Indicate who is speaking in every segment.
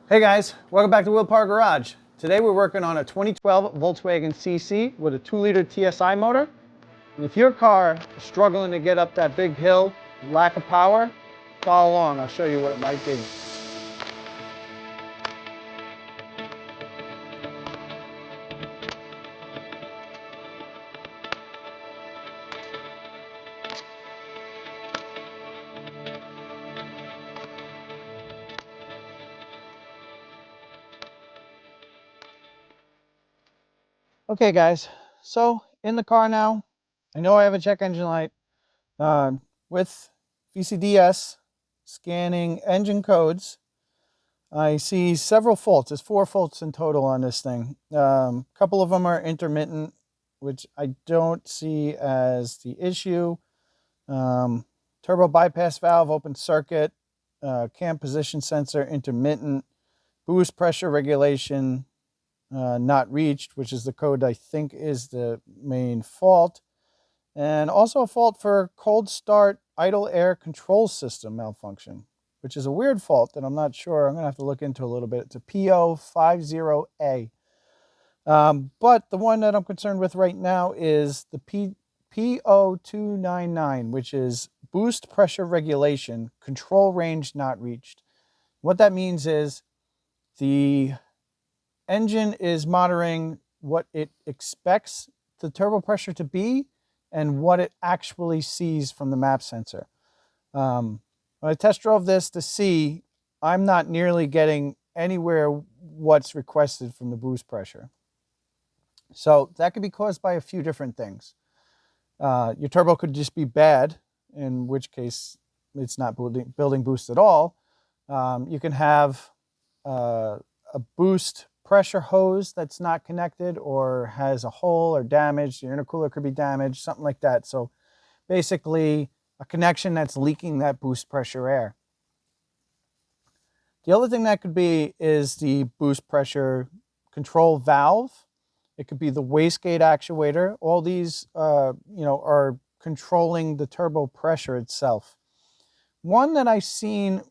Speaker 1: Hey guys, welcome back to Wheel Power Garage. Today we're working on a 2012 Volkswagen CC with a 2-liter TSI motor. And if your car is struggling to get up that big hill, lack of power, follow along, I'll show you what it might be. Okay guys, so in the car now, I know I have a check engine light with VCDS scanning engine codes. I see several faults. There's 4 faults in total on this thing. A couple of them are intermittent, which I don't see as the issue. Turbo bypass valve, open circuit, cam position sensor, intermittent, boost pressure regulation, not reached, which is the code I think is the main fault. And also a fault for cold start idle air control system malfunction, which is a weird fault that I'm not sure. I'm going to have to look into a little bit. It's a P0299. But the one that I'm concerned with right now is the P0299, which is boost pressure regulation, control range not reached. What that means is the engine is monitoring what it expects the turbo pressure to be and what it actually sees from the map sensor. When I test drove this to see, I'm not nearly getting anywhere what's requested from the boost pressure. So that could be caused by a few different things. Your turbo could just be bad, in which case it's not building boost at all. You can have a boost pressure hose that's not connected or has a hole or damaged. Your intercooler could be damaged, something like that. So basically a connection that's leaking that boost pressure air. The other thing that could be is the boost pressure control valve. It could be the wastegate actuator. All these are controlling the turbo pressure itself. One that I've seen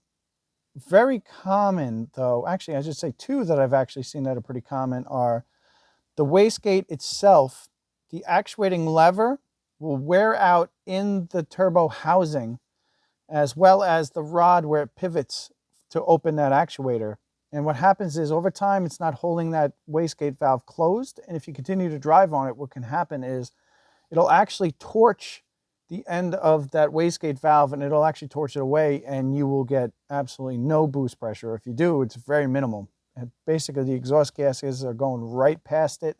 Speaker 1: very common, though, actually I should say 2 that I've actually seen that are pretty common, are the wastegate itself. The actuating lever will wear out in the turbo housing, as well as the rod where it pivots to open that actuator. And what happens is over time it's not holding that wastegate valve closed, and if you continue to drive on it, what can happen is it'll actually torch the end of that wastegate valve, and it'll actually torch it away, and you will get absolutely no boost pressure. If you do, it's very minimal. And basically the exhaust gases are going right past it,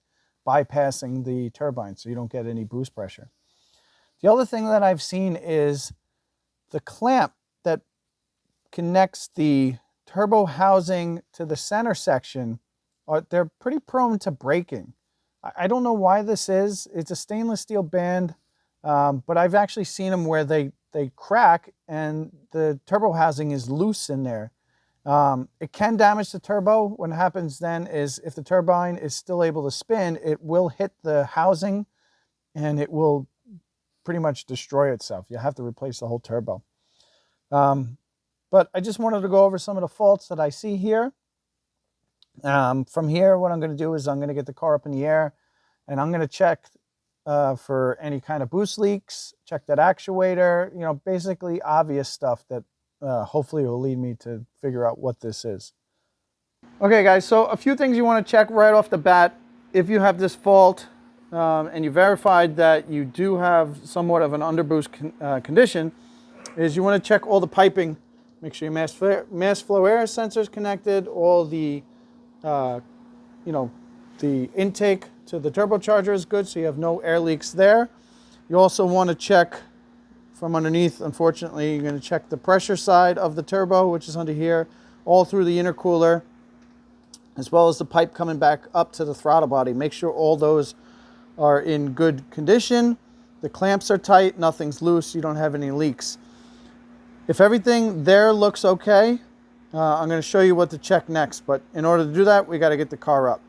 Speaker 1: bypassing the turbine, so you don't get any boost pressure. The other thing that I've seen is the clamp that connects the turbo housing to the center section. They're pretty prone to breaking. I don't know why this is. It's a stainless steel band. But I've actually seen them where they crack and the turbo housing is loose in there. It can damage the turbo. What happens then is if the turbine is still able to spin, it will hit the housing and it will pretty much destroy itself. You have to replace the whole turbo. But I just wanted to go over some of the faults that I see here. From here, what I'm going to do is I'm going to get the car up in the air and I'm going to check for any kind of boost leaks, check that actuator, basically obvious stuff that hopefully will lead me to figure out what this is. Okay guys, so a few things you want to check right off the bat. If you have this fault and you verified that you do have somewhat of an underboost condition, is you want to check all the piping. Make sure your mass flow air sensor is connected, all the the intake to the turbocharger is good, so you have no air leaks there. You also want to check from underneath. Unfortunately, you're going to check the pressure side of the turbo, which is under here, all through the intercooler, as well as the pipe coming back up to the throttle body. Make sure all those are in good condition. The clamps are tight, nothing's loose, you don't have any leaks. If everything there looks okay, I'm going to show you what to check next, but in order to do that, we got to get the car up.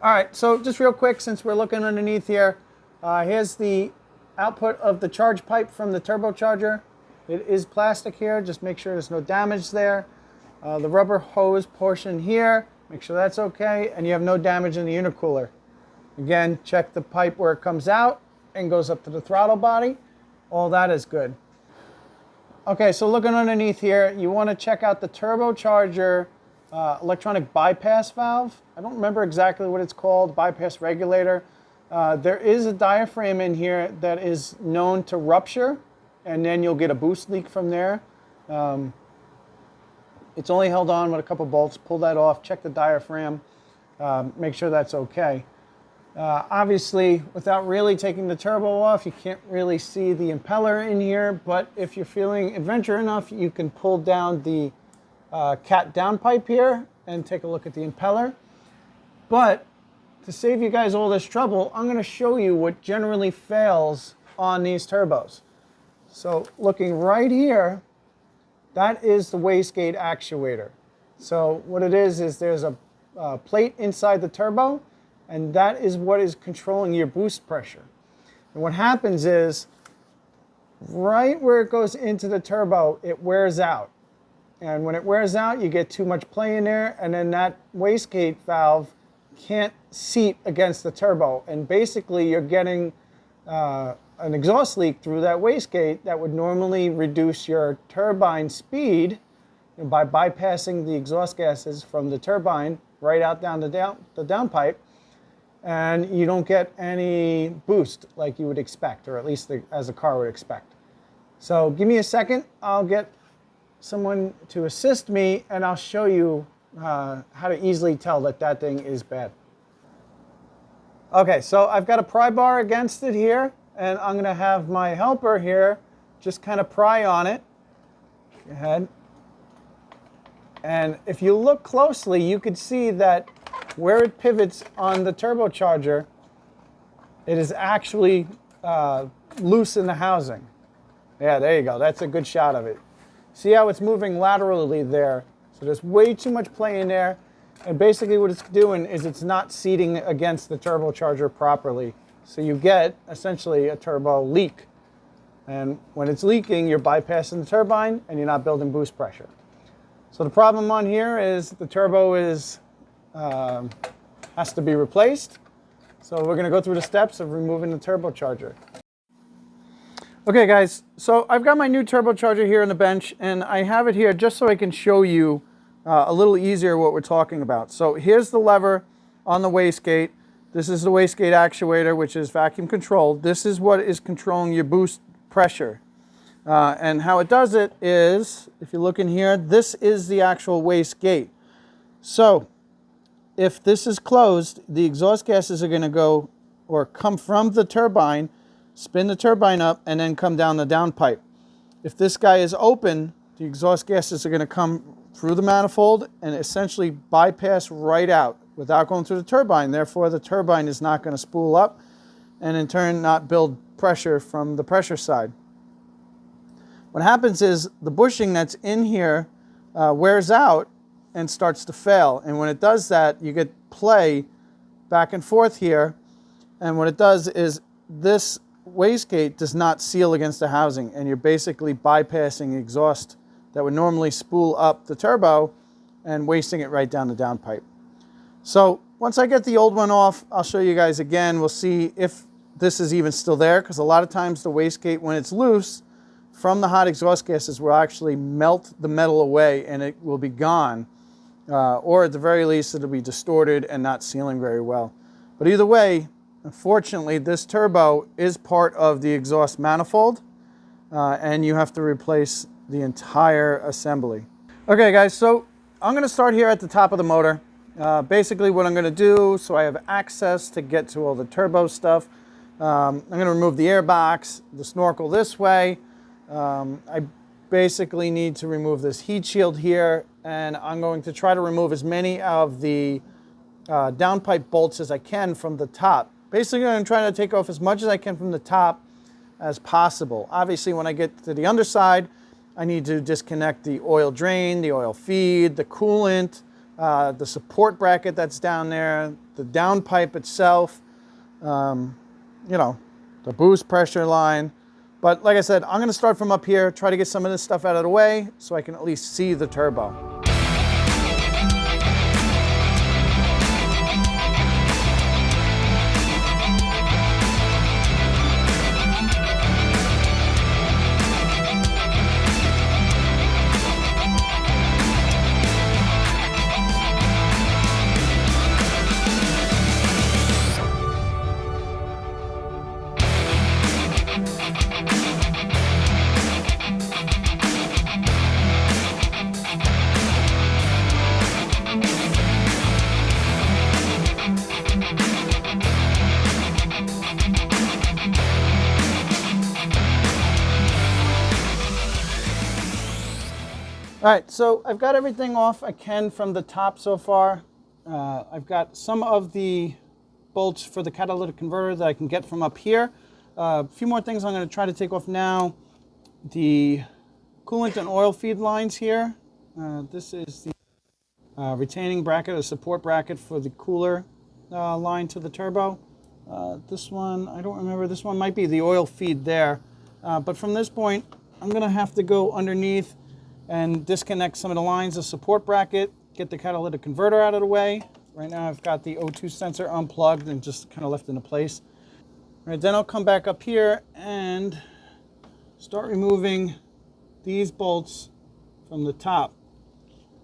Speaker 1: All right, so just real quick, since we're looking underneath here, here's the output of the charge pipe from the turbocharger. It is plastic here, just make sure there's no damage there. The rubber hose portion here, make sure that's okay, and you have no damage in the intercooler. Again, check the pipe where it comes out and goes up to the throttle body. All that is good. Okay, so looking underneath here, you want to check out the turbocharger electronic bypass valve. I don't remember exactly what it's called, bypass regulator. There is a diaphragm in here that is known to rupture, and then you'll get a boost leak from there. It's only held on with a couple bolts. Pull that off, check the diaphragm, make sure that's okay. Obviously, without really taking the turbo off, you can't really see the impeller in here, but if you're feeling adventurous enough, you can pull down the cat downpipe here and take a look at the impeller. But to save you guys all this trouble, I'm going to show you what generally fails on these turbos. So looking right here, that is the wastegate actuator. So what it is there's a plate inside the turbo, and that is what is controlling your boost pressure. And what happens is, right where it goes into the turbo, it wears out. And when it wears out, you get too much play in there, and then that wastegate valve can't seat against the turbo. And basically, you're getting an exhaust leak through that wastegate that would normally reduce your turbine speed by bypassing the exhaust gases from the turbine right out down the downpipe. And you don't get any boost like you would expect, or at least as a car would expect. So give me a second, I'll get someone to assist me, and I'll show you how to easily tell that that thing is bad. Okay, so I've got a pry bar against it here, and I'm going to have my helper here just kind of pry on it. Go ahead. And if you look closely, you could see that where it pivots on the turbocharger, it is actually loose in the housing. Yeah, there you go. That's a good shot of it. See how it's moving laterally there? So there's way too much play in there. And basically what it's doing is it's not seating against the turbocharger properly. So you get essentially a turbo leak. And when it's leaking, you're bypassing the turbine and you're not building boost pressure. So the problem on here is the turbo is has to be replaced. So we're going to go through the steps of removing the turbocharger. Okay guys, so I've got my new turbocharger here on the bench, and I have it here just so I can show you a little easier what we're talking about. So here's the lever on the wastegate. This is the wastegate actuator, which is vacuum controlled. This is what is controlling your boost pressure. And how it does it is, if you look in here, this is the actual wastegate. So if this is closed, the exhaust gases are going to go or come from the turbine, spin the turbine up, and then come down the downpipe. If this guy is open, the exhaust gases are going to come through the manifold and essentially bypass right out without going through the turbine. Therefore, the turbine is not going to spool up and in turn not build pressure from the pressure side. What happens is the bushing that's in here wears out and starts to fail. And when it does that, you get play back and forth here. And what it does is this wastegate does not seal against the housing, and you're basically bypassing exhaust that would normally spool up the turbo and wasting it right down the downpipe. So once I get the old one off, I'll show you guys again. We'll see if this is even still there, because a lot of times the wastegate, when it's loose from the hot exhaust gases, will actually melt the metal away and it will be gone. Or at the very least, it'll be distorted and not sealing very well. But either way, unfortunately, this turbo is part of the exhaust manifold, and you have to replace the entire assembly. Okay guys, so I'm going to start here at the top of the motor. Basically what I'm going to do, so I have access to get to all the turbo stuff, I'm going to remove the air box, the snorkel this way. I basically need to remove this heat shield here, and I'm going to try to remove as many of the downpipe bolts as I can from the top. Basically, I'm trying to take off as much as I can from the top as possible. Obviously, when I get to the underside, I need to disconnect the oil drain, the oil feed, the coolant, the support bracket that's down there, the downpipe itself, you know, the boost pressure line. But like I said, I'm going to start from up here, try to get some of this stuff out of the way so I can at least see the turbo. All right, so I've got everything off I can from the top so far. I've got some of the bolts for the catalytic converter that I can get from up here. A few more things I'm going to try to take off now. The coolant and oil feed lines here. This is the retaining bracket, a support bracket for the cooler line to the turbo. This one, I don't remember, this one might be the oil feed there. But from this point, I'm going to have to go underneath and disconnect some of the lines of support bracket, get the catalytic converter out of the way. Right now I've got the O2 sensor unplugged and just kind of left into place. All right, then I'll come back up here and start removing these bolts from the top.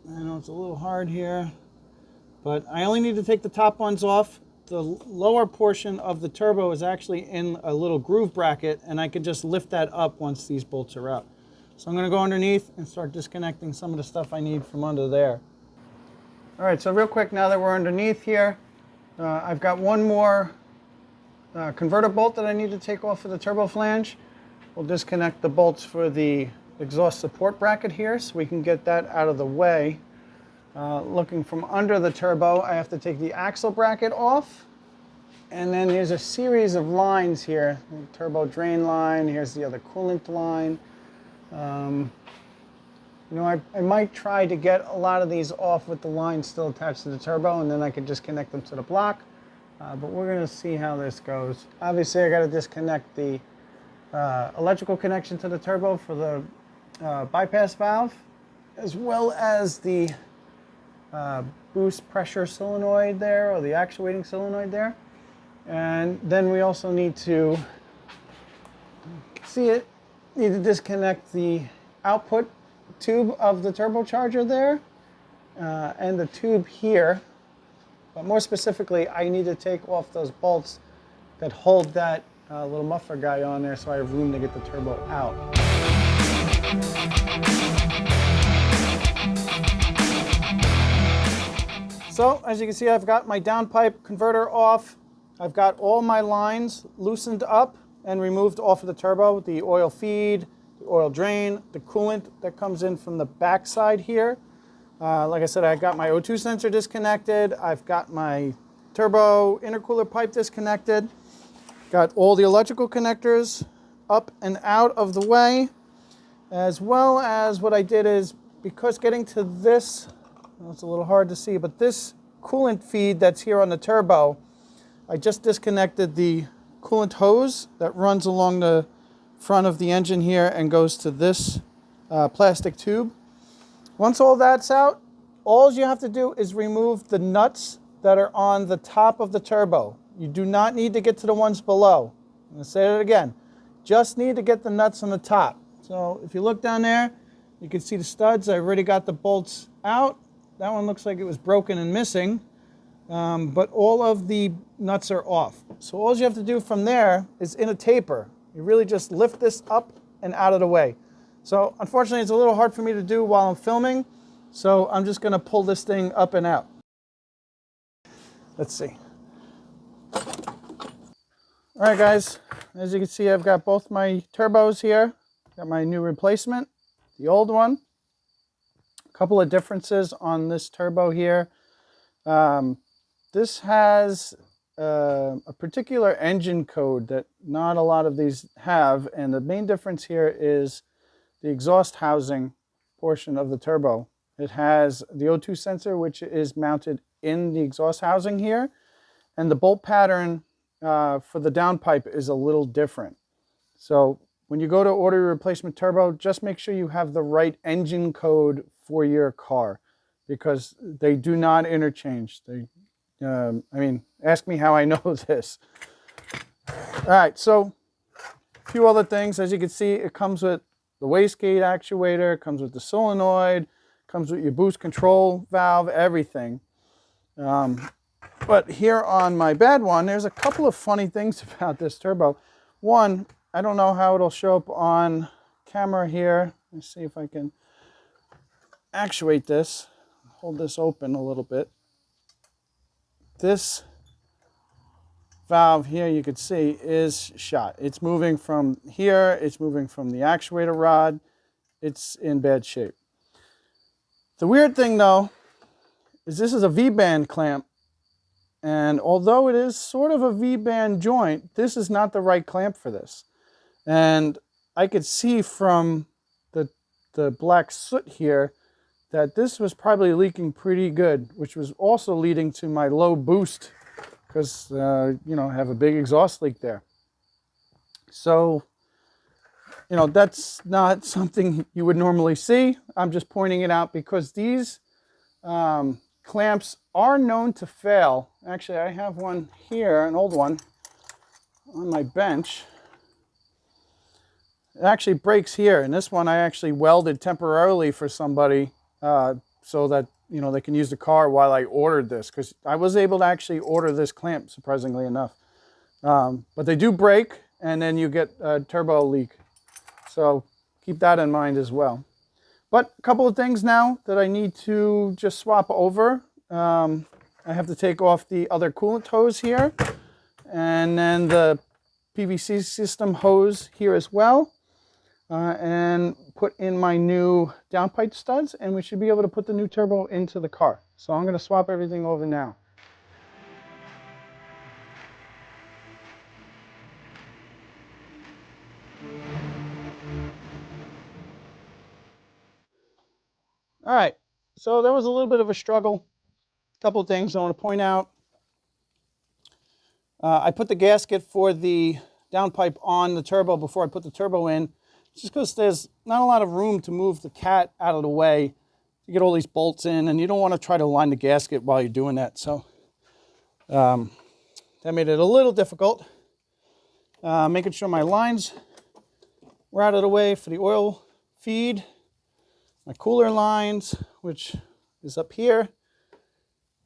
Speaker 1: I know it's a little hard here, but I only need to take the top ones off. The lower portion of the turbo is actually in a little groove bracket, and I can just lift that up once these bolts are out. So I'm going to go underneath and start disconnecting some of the stuff I need from under there. All right, so real quick, now that we're underneath here, I've got one more converter bolt that I need to take off of the turbo flange. We'll disconnect the bolts for the exhaust support bracket here so we can get that out of the way. Looking from under the turbo, I have to take the axle bracket off. And then there's a series of lines here. The turbo drain line, here's the other coolant line. You know, I might try to get a lot of these off with the line still attached to the turbo, and then I could just connect them to the block. But we're going to see how this goes. Obviously, I got to disconnect the electrical connection to the turbo for the bypass valve, as well as the boost pressure solenoid there, or the actuating solenoid there. And then we also need to need to disconnect the output tube of the turbocharger there and the tube here. But more specifically, I need to take off those bolts that hold that little muffler guy on there so I have room to get the turbo out. So as you can see, I've got my downpipe converter off. I've got all my lines loosened up and removed off of the turbo, the oil feed, the oil drain, the coolant that comes in from the back side here. Like I said, I got my O2 sensor disconnected. I've got my turbo intercooler pipe disconnected. Got all the electrical connectors up and out of the way. As well as what I did is, because getting to this, well, it's a little hard to see, but this coolant feed that's here on the turbo, I just disconnected the coolant hose that runs along the front of the engine here and goes to this plastic tube. Once all that's out, all you have to do is remove the nuts that are on the top of the turbo. You do not need to get to the ones below. I'm going to say it again. Just need to get the nuts on the top. So if you look down there, you can see the studs. I already got the bolts out. That one looks like it was broken and missing. But all of the nuts are off. So all you have to do from there is in a taper. You really just lift this up and out of the way. So unfortunately, it's a little hard for me to do while I'm filming. So I'm just going to pull this thing up and out. Let's see. All right, guys. As you can see, I've got both my turbos here. Got my new replacement, the old one. A couple of differences on this turbo here. This has a particular engine code that not a lot of these have, and the main difference here is the exhaust housing portion of the turbo. It has the O2 sensor, which is mounted in the exhaust housing here, and the bolt pattern for the downpipe is a little different. So when you go to order your replacement turbo, just make sure you have the right engine code for your car, because they do not interchange. I mean, ask me how I know this. All right, so a few other things. As you can see, it comes with the wastegate actuator, comes with the solenoid, comes with your boost control valve, everything. But here on my bad one, there's a couple of funny things about this turbo. One, I don't know how it'll show up on camera here. Let's see if I can actuate this. Hold this open a little bit. This valve here, you can see, is shot. It's moving from here, it's moving from the actuator rod. It's in bad shape. The weird thing though, is this is a V-band clamp. And although it is sort of a V-band joint, this is not the right clamp for this. And I could see from the black soot here that this was probably leaking pretty good, which was also leading to my low boost because, you know, I have a big exhaust leak there. So, you know, that's not something you would normally see. I'm just pointing it out because these clamps are known to fail. Actually, I have one here, an old one on my bench. It actually breaks here, and this one I actually welded temporarily for somebody so that, you know, they can use the car while I ordered this, because I was able to actually order this clamp, surprisingly enough. But they do break, and then you get a turbo leak. So keep that in mind as well. But a couple of things now that I need to just swap over. I have to take off the other coolant hose here, and then the PVC system hose here as well. And put in my new downpipe studs, and we should be able to put the new turbo into the car. So I'm going to swap everything over now. All right, so there was a little bit of a struggle. A couple of things I want to point out. I put the gasket for the downpipe on the turbo before I put the turbo in, just because there's not a lot of room to move the cat out of the way to get all these bolts in, and you don't want to try to line the gasket while you're doing that. So that made it a little difficult. Making sure my lines were out of the way for the oil feed, my cooler lines, which is up here.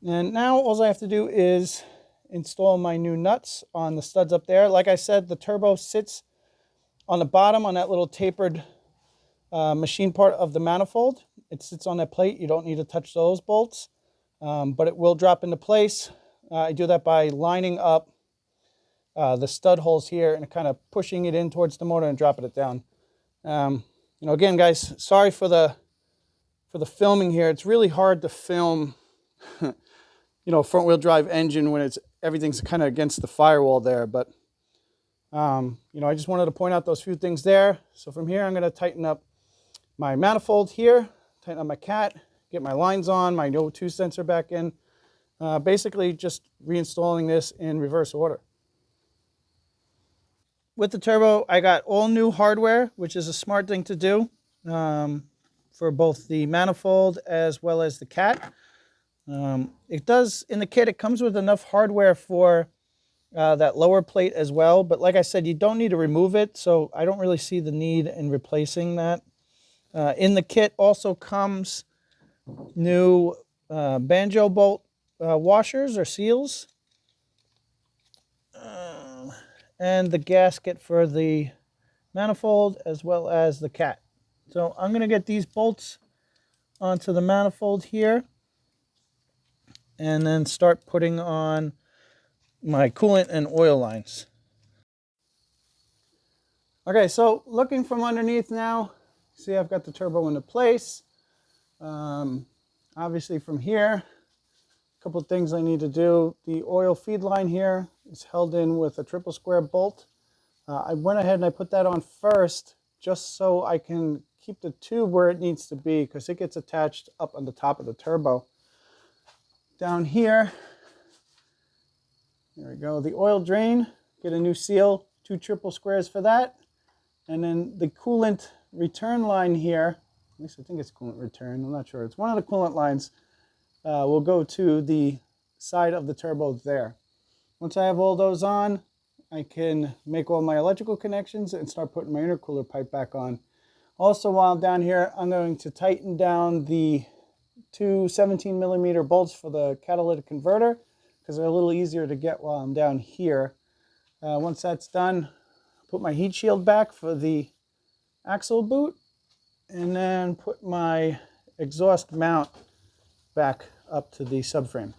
Speaker 1: And now all I have to do is install my new nuts on the studs up there. Like I said, the turbo sits on the bottom on that little tapered machine part of the manifold. It sits on that plate. You don't need to touch those bolts, but it will drop into place. I do that by lining up the stud holes here and kind of pushing it in towards the motor and dropping it down. You know, again, guys, sorry for the filming here. It's really hard to film, you know, front wheel drive engine when everything's kind of against the firewall there, but you know, I just wanted to point out those few things there. So from here, I'm going to tighten up my manifold here, tighten up my cat, get my lines on, my O2 sensor back in. Basically just reinstalling this in reverse order. With the turbo, I got all new hardware, which is a smart thing to do for both the manifold as well as the cat. It does, in the kit, it comes with enough hardware for that lower plate as well, but like I said, you don't need to remove it, so I don't really see the need in replacing that. In the kit also comes new banjo bolt washers or seals, and the gasket for the manifold as well as the cat. So I'm going to get these bolts onto the manifold here and then start putting on my coolant and oil lines. Okay, so looking from underneath now, see I've got the turbo into place. Obviously from here, a couple of things I need to do. The oil feed line here is held in with a triple square bolt. I went ahead and I put that on first just so I can keep the tube where it needs to be, because it gets attached up on the top of the turbo. Down here, there we go, the oil drain, get a new seal, 2 triple squares for that. And then the coolant return line here, at least I think it's coolant return, I'm not sure. It's one of the coolant lines, will go to the side of the turbo there. Once I have all those on, I can make all my electrical connections and start putting my intercooler pipe back on. Also, while I'm down here, I'm going to tighten down the 2 17mm bolts for the catalytic converter, because they're a little easier to get while I'm down here. Once that's done, put my heat shield back for the axle boot, and then put my exhaust mount back up to the subframe.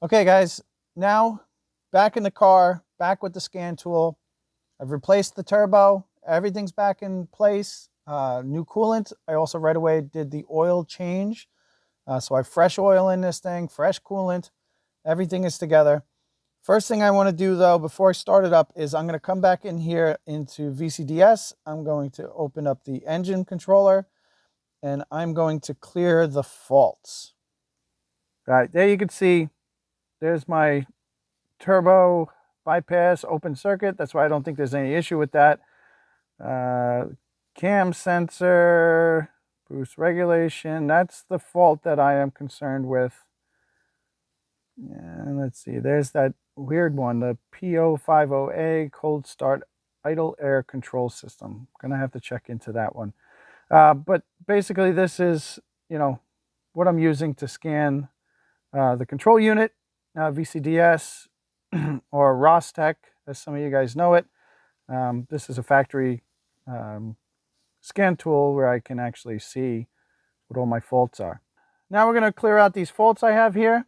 Speaker 1: Okay guys, now back in the car, back with the scan tool. I've replaced the turbo, everything's back in place. new coolant. I also right away did the oil change. So I have fresh oil in this thing, fresh coolant. Everything is together. First thing I want to do though, before I start it up, is I'm going to come back in here into VCDS. I'm going to open up the engine controller and I'm going to clear the faults. All right, there you can see, there's my turbo bypass open circuit. That's why I don't think there's any issue with that. Cam sensor, boost regulation, that's the fault that I am concerned with. And let's see, there's that weird one, the P0299 cold start idle air control system. Gonna have to check into that one. But basically this is, what I'm using to scan the control unit, VCDS, or Rostec, as some of you guys know it. This is a factory scan tool where I can actually see what all my faults are. Now we're going to clear out these faults I have here.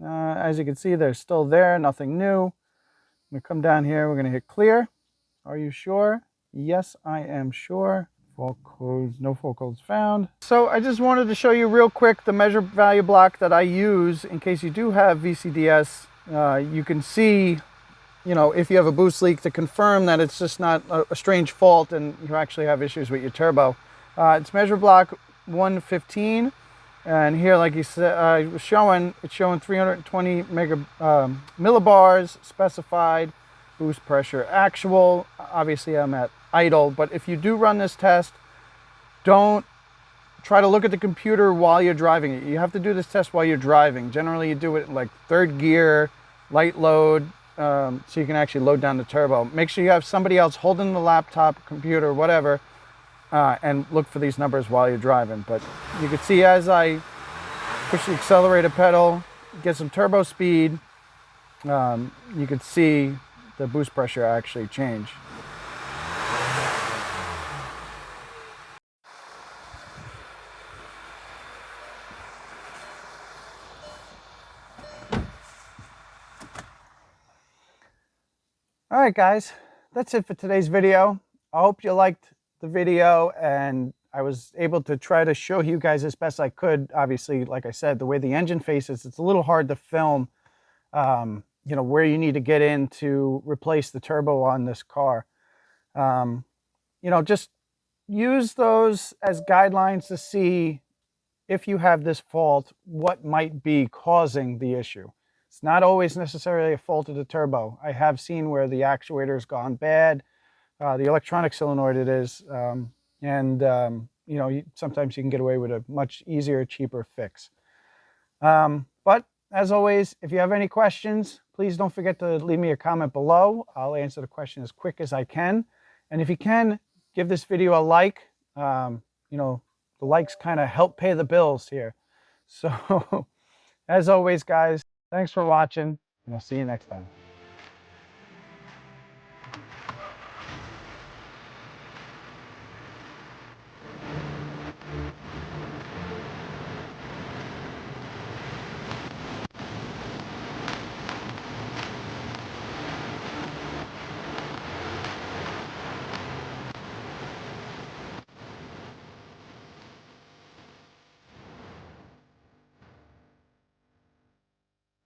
Speaker 1: As you can see, they're still there, nothing new. I'm going to come down here, we're going to hit clear. Are you sure? Yes, I am sure. Fault codes, no fault codes found. So I just wanted to show you real quick the measure value block that I use in case you do have VCDS. You can see, if you have a boost leak, to confirm that it's just not a strange fault and you actually have issues with your turbo. It's measure block 115. And here, like you said, it's showing 320 millibars specified, boost pressure actual. Obviously, I'm at idle, but if you do run this test, don't try to look at the computer while you're driving it. You have to do this test while you're driving. Generally, you do it in like third gear, light load, so you can actually load down the turbo. Make sure you have somebody else holding the laptop, computer, whatever, and look for these numbers while you're driving. But you can see as I push the accelerator pedal, get some turbo speed, you can see the boost pressure actually change. All right, guys, that's it for today's video. I hope you liked the video and I was able to try to show you guys as best I could. Obviously, like I said, the way the engine faces, it's a little hard to film, where you need to get in to replace the turbo on this car. Just use those as guidelines to see if you have this fault, what might be causing the issue. It's not always necessarily a fault of the turbo. I have seen where the actuator's gone bad, the electronic solenoid it is, sometimes you can get away with a much easier, cheaper fix. But as always, if you have any questions, please don't forget to leave me a comment below. I'll answer the question as quick as I can. And if you can, give this video a like. The likes kind of help pay the bills here. So as always, guys, thanks for watching, and I'll see you next time.